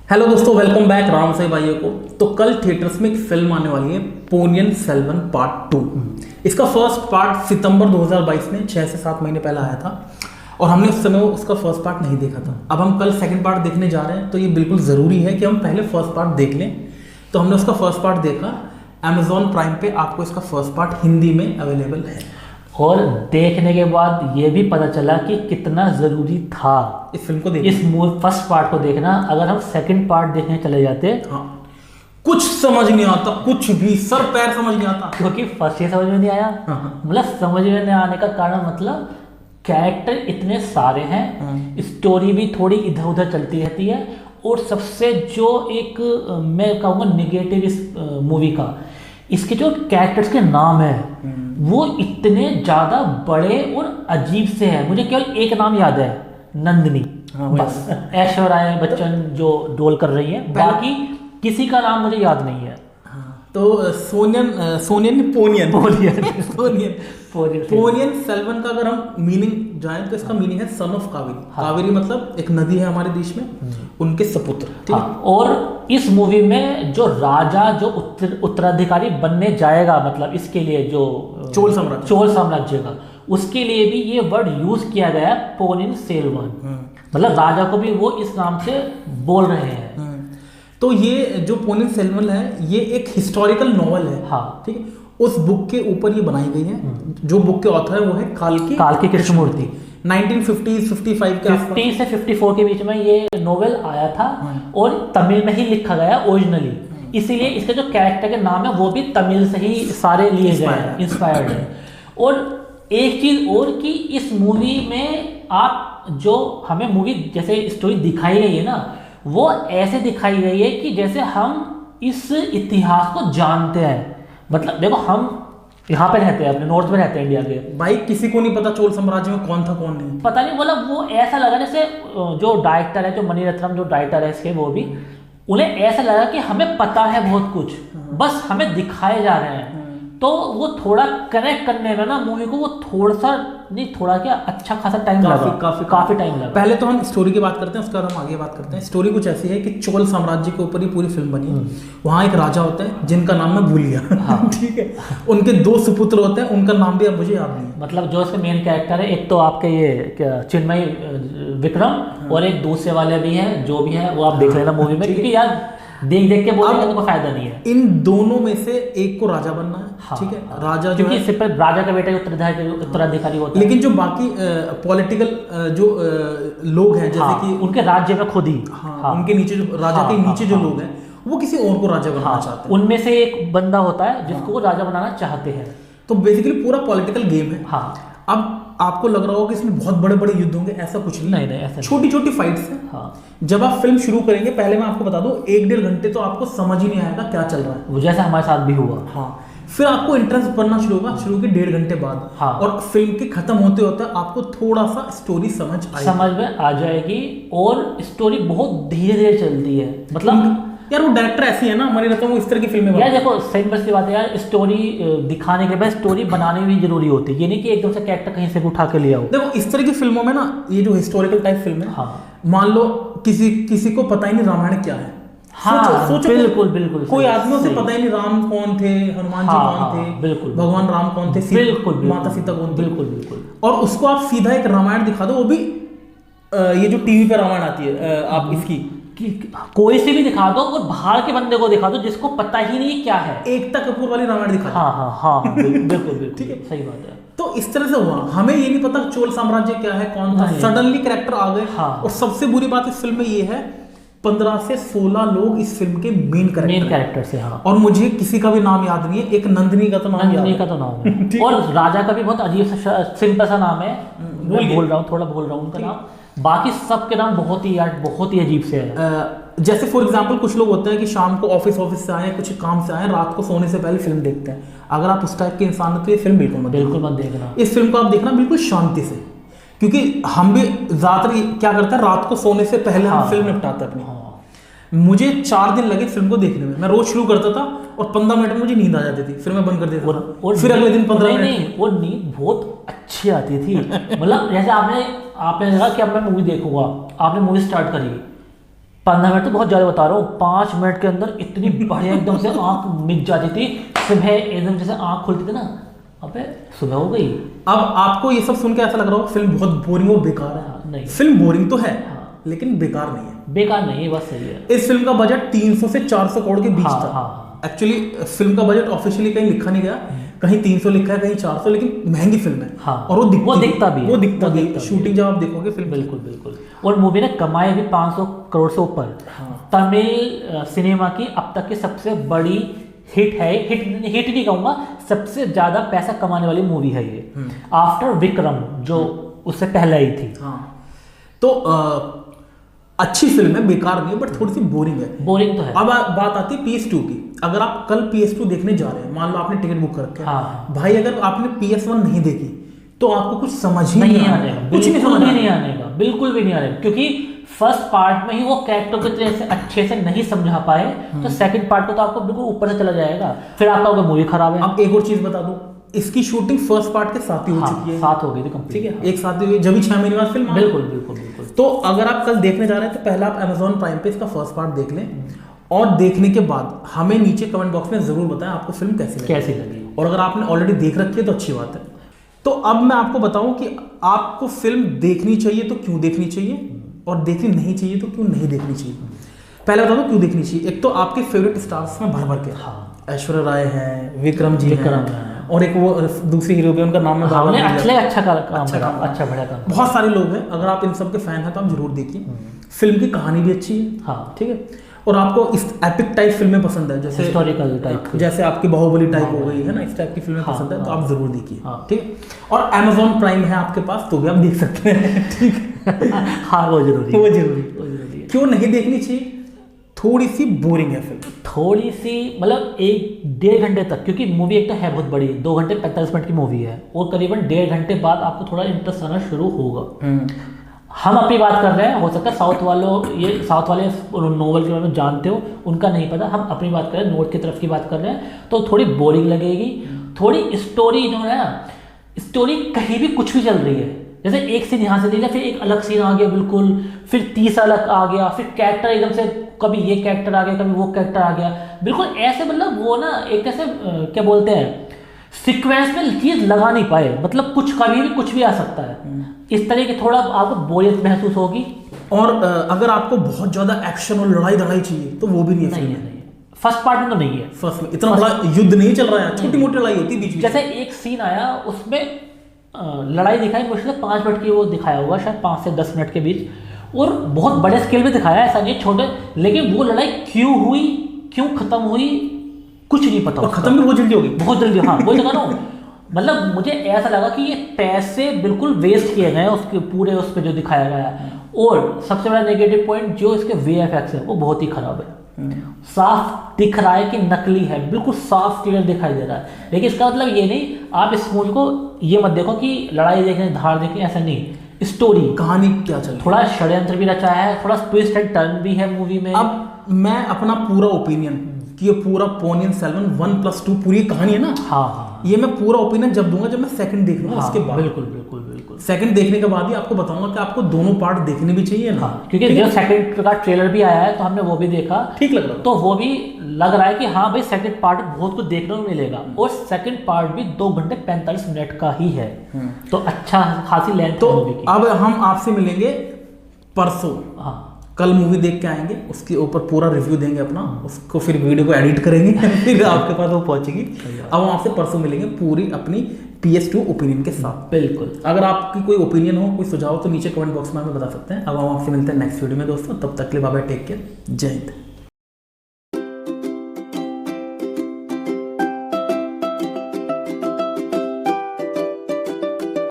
Hello दोस्तों, welcome back Ram से भाइयों को। तो कल थिएटर्स में एक फिल्म आने वाली है, पोनियन सेल्वन पार्ट 2। इसका फर्स्ट पार्ट सितंबर 2022 में 6 से 7 महीने पहले आया था और हमने उस समय उसका फर्स्ट पार्ट नहीं देखा था। अब हम कल सेकंड पार्ट देखने जा रहे हैं, तो ये बिल्कुल ज़रूरी है कि हम पहले फर्स्ट पार्ट देख लें। तो हमने उसका फर्स्ट पार्ट देखा। अमेजॉन प्राइम पे आपको इसका फर्स्ट पार्ट हिंदी में अवेलेबल है और देखने के बाद ये भी पता चला कि कितना ज़रूरी था इस फिल्म को इस फर्स्ट पार्ट को देखना। अगर हम सेकंड पार्ट देखने चले जाते, हाँ, कुछ समझ नहीं आता, कुछ भी सर पैर समझ नहीं आता, क्योंकि फर्स्ट ही समझ में नहीं आया। मतलब समझ में नहीं आने का कारण मतलब कैरेक्टर इतने सारे हैं, स्टोरी भी थोड़ी इधर उधर चलती रहती है। और सबसे जो एक मैं कहूँगा निगेटिव इस मूवी का, इसके जो कैरेक्टर्स के नाम है वो इतने ज़्यादा बड़े और अजीब से हैं। मुझे केवल एक नाम याद है, नंदिनी। बस ऐश्वर्या बच्चन जो रोल कर रही है, बाकी किसी का नाम मुझे याद नहीं है। तो सोनियन पोनियन सेल्वन का अगर हम मीनिंग जाएं तो इसका मीनिंग है सन ऑफ कावेरी। कावेरी मतलब एक नदी है हमारे देश में, उनके सपुत्र। ठीक है। और इस मूवी में जो राजा जो उत्तराधिकारी बनने जाएगा, मतलब इसके लिए जो चोल साम्राज्य का, उसके लिए भी ये वर्ड यूज किया गया है, पोनियन सेल्वन। मतलब राजा को भी वो इस नाम से बोल रहे हैं। तो ये जो पोनियन सेल्वन है ये एक हिस्टोरिकल नॉवल है। हाँ, ठीक है। उस बुक के ऊपर ये बनाई गई है। जो बुक के ऑथर है वो है काल्की कृष्णमूर्ति। 1950 55 के 50 से 54 के बीच में ये नोवेल आया था और तमिल में ही लिखा गया ओरिजिनली। इसीलिए इसके जो कैरेक्टर के नाम है वो भी तमिल से ही सारे लिए गए, इंस्पायर्ड है। और एक चीज और कि इस मूवी में आप जो हमें मूवी जैसे स्टोरी दिखाई गई है ना, वो ऐसे दिखाई गई है कि जैसे हम इस इतिहास को जानते हैं। मतलब देखो, हम यहाँ पे रहते हैं, अपने नॉर्थ में रहते हैं इंडिया के भाई, किसी को नहीं पता चोल साम्राज्य में कौन था कौन नहीं, पता नहीं। मतलब वो ऐसा लगा जैसे जो डायरेक्टर है, जो मणिरत्नम जो डायरेक्टर है इसके, वो भी उन्हें ऐसा लगा कि हमें पता है बहुत कुछ, बस हमें दिखाए जा रहे हैं। तो वो थोड़ा कनेक्ट करने में ना मूवी को, वो थोड़ा सा नहीं, थोड़ा क्या अच्छा खासा टाइम लगा, काफी टाइम लगा। पहले तो हम स्टोरी की बात करते हैं, उसके बाद हम आगे बात करते हैं। स्टोरी कुछ ऐसी है कि चोल साम्राज्य के ऊपर ही पूरी फिल्म बनी है। वहाँ एक राजा होते हैं जिनका नाम मैं भूल गया। हाँ। ठीक है। उनके 2 सुपुत्र होते हैं, उनका नाम भी अब मुझे याद नहीं। मतलब जो इसके मेन कैरेक्टर है, एक तो आपके ये चिन्मय विक्रम, और एक दूसरे वाले भी हैं, जो भी है वो आप देख लेना मूवी में, क्योंकि यार देख के बोलने का कोई फायदा नहीं है। इन दोनों में से एक को राजा बनना है। हाँ, ठीक है। राजा जो है, सिर्फ राजा का बेटा उत्तराधिकारी होता है। लेकिन जो बाकी पॉलिटिकल जो लोग हैं, जैसे कि उनके राज्य में खुद ही, उनके नीचे जो राजा के नीचे जो लोग हैं, वो किसी और को राजा बनाना चाहते हैं। उनमें से एक बंदा होता है जिसको वो राजा बनाना चाहते हैं। तो बेसिकली पूरा पॉलिटिकल गेम है। हाँ। अब आपको लग रहा होगा कि इसमें बहुत बड़े बड़े युद्ध होंगे, ऐसा कुछ नहीं, ऐसा छोटी छोटी फाइट्स हैं। हाँ। जब आप फिल्म शुरू करेंगे, पहले मैं आपको बता दूं, 1-1.5 घंटे तो आपको समझ ही नहीं आएगा क्या चल रहा है। वो जैसे हमारे साथ भी हुआ। हाँ। फिर आपको इंटरेस्ट बनना शुरू होगा, शुरू के 1.5 घंटे बाद। हाँ। और फिल्म के खत्म होते होते आपको थोड़ा सा स्टोरी समझ में आ जाएगी। और स्टोरी बहुत धीरे धीरे चलती है। मतलब यार वो डायरेक्टर ऐसी है ना, मणिरत्नम, वो इस तरह की फिल्में यार देखो, सही बस की बात है यार, स्टोरी दिखाने के बाद स्टोरी बनाने भी जरूरी होती है। ये नहीं कि एकदम से कैरेक्टर कहीं से उठा के ले आओ। देखो इस तरह की फिल्मों में ना, ये जो हिस्टोरिकल टाइप फिल्म है, हाँ, मान लो किसी को पता ही नहीं रामायण क्या है। हाँ, सोचो बिल्कुल कोई आदमी से पता ही नहीं राम कौन थे, हनुमान जी कौन थे, बिल्कुल भगवान राम कौन थे, बिल्कुल माता सीता कौन थी, बिल्कुल। और उसको आप सीधा एक रामायण दिखा दो, वो भी ये जो टीवी पे रामायण आती है, आप इसकी कोई से भी दिखा दो, और बाहर के बंदे को दिखा दो जिसको पता ही नहीं क्या है, एकता कपूर वाली रामायण दिखा दो। हाँ, बिल्कुल ठीक है, सही बात है। तो इस तरह से हुआ, हमें ये नहीं पता चोल साम्राज्य क्या है, कौन था, सडनली कैरेक्टर आ गए। और सबसे बुरी बात इस फिल्म में ये है, 15 से 16 लोग इस फिल्म के मेन कैरेक्टर से। हाँ। और मुझे किसी का भी नाम याद नहीं है। एक नंदिनी का तो नाम है। और राजा का भी बहुत अजीब सा सिंपल सा नाम है, भूल रहा हूँ उनका नाम। बाकी सबके नाम बहुत ही अजीब से है। जैसे फॉर एग्जांपल कुछ लोग होते हैं कि शाम को ऑफिस से आए, कुछ काम से आए, रात को सोने से पहले फिल्म देखते हैं। अगर आप उस टाइप के इंसान हो तो ये फिल्म बिल्कुल मत देखना। इस फिल्म को आप देखना बिल्कुल शांति से, क्योंकि हम भी ज्यादातर क्या करते हैं, रात को सोने से पहले हम फिल्म निपटाते हैं अपनी। मुझे 4 दिन लगे फिल्म को देखने में। मैं रोज शुरू करता था और 15 मिनट में मुझे नींद आ जाती थी, फिर मैं बंद कर देता था। और फिर अगले दिन 15 मिनट वो नींद बहुत अच्छी आती थी। मतलब जैसे आपने लगा कि अब मैं मूवी देखूंगा, आपने मूवी स्टार्ट करी, 15 मिनट तो बहुत ज़्यादा बता रहा हूँ, 5 मिनट के अंदर इतनी बढ़िया एकदम से आँख मिट जाती थी, सुबह एकदम जैसे आँख खुलती थी ना, अबे सुबह हो गई। अब आपको ये सब सुन के ऐसा लग रहा होगा फिल्म बहुत बोरिंग और बेकार है। नहीं, फिल्म बोरिंग तो है लेकिन बेकार नहीं है। बेकार नहीं है, बस सही है। इस फिल्म का बजट 300 से 400 करोड़ के बीच था। एक्चुअली फिल्म का बजट ऑफिशियली कहीं लिखा नहीं गया, कहीं 300 लिखा है, कहीं 400, लेकिन महंगी फिल्म है। और वो दिखता भी है। शूटिंग जब आप देखोगे फिल्म, बिल्कुल बिल्कुल। और मूवी ने कमाए भी 500 करोड़ से ऊपर। तमिल सिनेमा की अब तक की सबसे बड़ी हिट है। हिट नहीं कहूँगा, सबसे ज़्यादा पैसा कमाने वाली मूवी है ये, आफ्टर विक्रम जो उससे पहले आई थी। तो अच्छी फिल्म है, बेकार नहीं है, बट थोड़ी सी बोरिंग है। बोरिंग तो है। अब बात आती है PS2 की। अगर आप कल PS2 देखने जा रहे हैं, मान लो आपने टिकट बुक कर रखा है, भाई अगर आपने PS1 नहीं देखी तो आपको कुछ समझ ही नहीं आएगा, कुछ नहीं समझ नहीं आएगा, बिल्कुल भी नहीं आएगा, क्योंकि फर्स्ट पार्ट में ही वो कैरेक्टर को जैसे अच्छे से नहीं समझा पाए, तो सेकंड पार्ट को तो आपको बिल्कुल ऊपर से चला जाएगा, फिर आपका मूवी खराब है। अब एक और चीज बता दूं, इसकी शूटिंग फर्स्ट पार्ट के साथ ही हो चुकी है। साथ हो गई थी कंप्लीट, ठीक है, एक साथ ही हुई, जब भी 6 महीने बाद फिल्म। बिल्कुल बिल्कुल बिल्कुल। तो अगर आप कल देखने जा रहे हैं तो पहले आप Amazon प्राइम पे इसका फर्स्ट पार्ट देख लें, और देखने के बाद हमें नीचे कमेंट बॉक्स में जरूर बताएं आपको फिल्म कैसी लगी। और अगर आपने ऑलरेडी देख रखी है तो अच्छी बात है। तो अब मैं आपको बताऊं कि आपको फिल्म देखनी चाहिए तो क्यों देखनी चाहिए, और देखनी नहीं चाहिए तो क्यों नहीं देखनी चाहिए। पहले बता दो क्यों देखनी चाहिए। एक तो आपके फेवरेट स्टार्स में भर के, ऐश्वर्या राय हैं, विक्रम जी हैं, और एक वो दूसरी हीरो भी, उनका नाम है अच्छा बढ़िया काम। बहुत सारे लोग हैं। अगर आप इन सब के फैन हैं तो आप जरूर देखिए। फिल्म की कहानी भी अच्छी है, ठीक है, और आपको इस एपिक टाइप फिल्में पसंद है, जैसे हिस्टोरिकल टाइप, जैसे आपकी बाहुबली टाइप हो गई है ना, इस टाइप की फिल्में पसंद है तो आप जरूर देखिए, ठीक है। और Amazon प्राइम है आपके पास तो भी आप देख सकते हैं, ठीक है। हाँ, वो जरूरी है। क्यों नहीं देखनी चाहिए, थोड़ी सी बोरिंग है फिल्म, थोड़ी सी, मतलब 1-1.5 घंटे तक, क्योंकि मूवी एक तो है बहुत बड़ी, 2 घंटे 45 मिनट की मूवी है, और करीबन 1.5 घंटे बाद आपको थोड़ा इंटरेस्ट आना शुरू होगा। हम अपनी बात कर रहे हैं, हो सकता है साउथ वाले नोवेल के बारे में जानते हो, उनका नहीं पता। हम अपनी बात कर रहे हैं, नॉर्थ की तरफ की बात कर रहे हैं, तो थोड़ी बोरिंग लगेगी। थोड़ी स्टोरी जो है ना, स्टोरी कहीं भी कुछ भी चल रही है, जैसे एक सीन यहाँ से लिया, फिर एक अलग सीन आ गया बिल्कुल, फिर तीसरा अलग आ गया, फिर कैरेक्टर एकदम से कभी ये कैरेक्टर आ गया, कभी वो कैरेक्टर आ गया, बिल्कुल ऐसे, मतलब वो ना एक ऐसे क्या बोलते हैं, सीक्वेंस में चीज लगा नहीं पाए, मतलब कुछ कभी भी कुछ भी आ सकता है, इस तरह की थोड़ा आपको बोरियत महसूस होगी। और अगर आपको बहुत ज्यादा एक्शन और लड़ाई चाहिए तो वो भी नहीं है। फर्स्ट पार्ट में तो नहीं है, फर्स्ट में इतना बड़ा युद्ध नहीं चल रहा है, छोटी मोटी लड़ाई होती है बीच में। जैसे एक सीन आया, उसमें लड़ाई दिखाई, मुश्किल 5 मिनट की वो दिखाया होगा, शायद 5 से 10 मिनट के बीच, और बहुत बड़े स्केल पे दिखाया, ऐसा नहीं छोटे, लेकिन वो लड़ाई क्यों हुई, क्यों खत्म हुई, कुछ नहीं पता। और खत्म भी बहुत जल्दी होगी, बहुत जल्दी। हाँ, वही तो कहूँ, मतलब मुझे ऐसा लगा कि ये पैसे बिल्कुल वेस्ट किए गए उसके पूरे, उस पर जो दिखाया गया है। और सबसे बड़ा नेगेटिव पॉइंट जो इसके VFX है वो बहुत ही खराब है। साफ दिख रहा है कि नकली है, बिल्कुल साफ क्लियर दिखाई दे रहा है, लेकिन इसका मतलब ये नहीं, आप इस मूवी को ये मत देखो कि लड़ाई देखने, धार देखने, ऐसा नहीं। स्टोरी, कहानी क्या चल रही है, थोड़ा षड्यंत्र भी रचा है, थोड़ा ट्विस्ट एंड टर्न भी है मूवी में। अब मैं अपना पूरा ओपिनियन कि ये पूरा पोनियन सेल्वन 1+2 पूरी कहानी है ना, हाँ, ये मैं पूरा ओपिनियन जब दूंगा जब मैं सेकंड देख लूंगा, उसके बाद बिल्कुल बिल्कुल बिल्कुल सेकंड देखने के बाद ही आपको बताऊंगा कि आपको दोनों पार्ट देखने भी चाहिए ना, क्योंकि जो सेकंड का ट्रेलर भी आया है तो हमने वो भी देखा, ठीक लग रहा, तो वो भी लग रहा है कि हाँ भाई सेकंड पार्ट बहुत कुछ देखने को मिलेगा, और सेकंड पार्ट भी 2 घंटे 45 मिनट का ही है, तो अच्छा खासी लेंथ तो मूवी की। अब हम आपसे मिलेंगे परसों, हाँ, कल मूवी देख के आएंगे, उसके ऊपर पूरा रिव्यू देंगे अपना, उसको फिर वीडियो को एडिट करेंगे फिर आपके पास वो पहुंचेगी। अब हम आपसे परसों मिलेंगे पूरी अपनी PS2 ओपिनियन के साथ। बिल्कुल, अगर आपकी कोई ओपिनियन हो, कोई सुझाव, तो नीचे कमेंट बॉक्स में हमें बता सकते हैं। अब हम आपसे मिलते हैं नेक्स्ट वीडियो में दोस्तों, तब तक के लिए बाय बाय, टेक केयर, जय हिंद।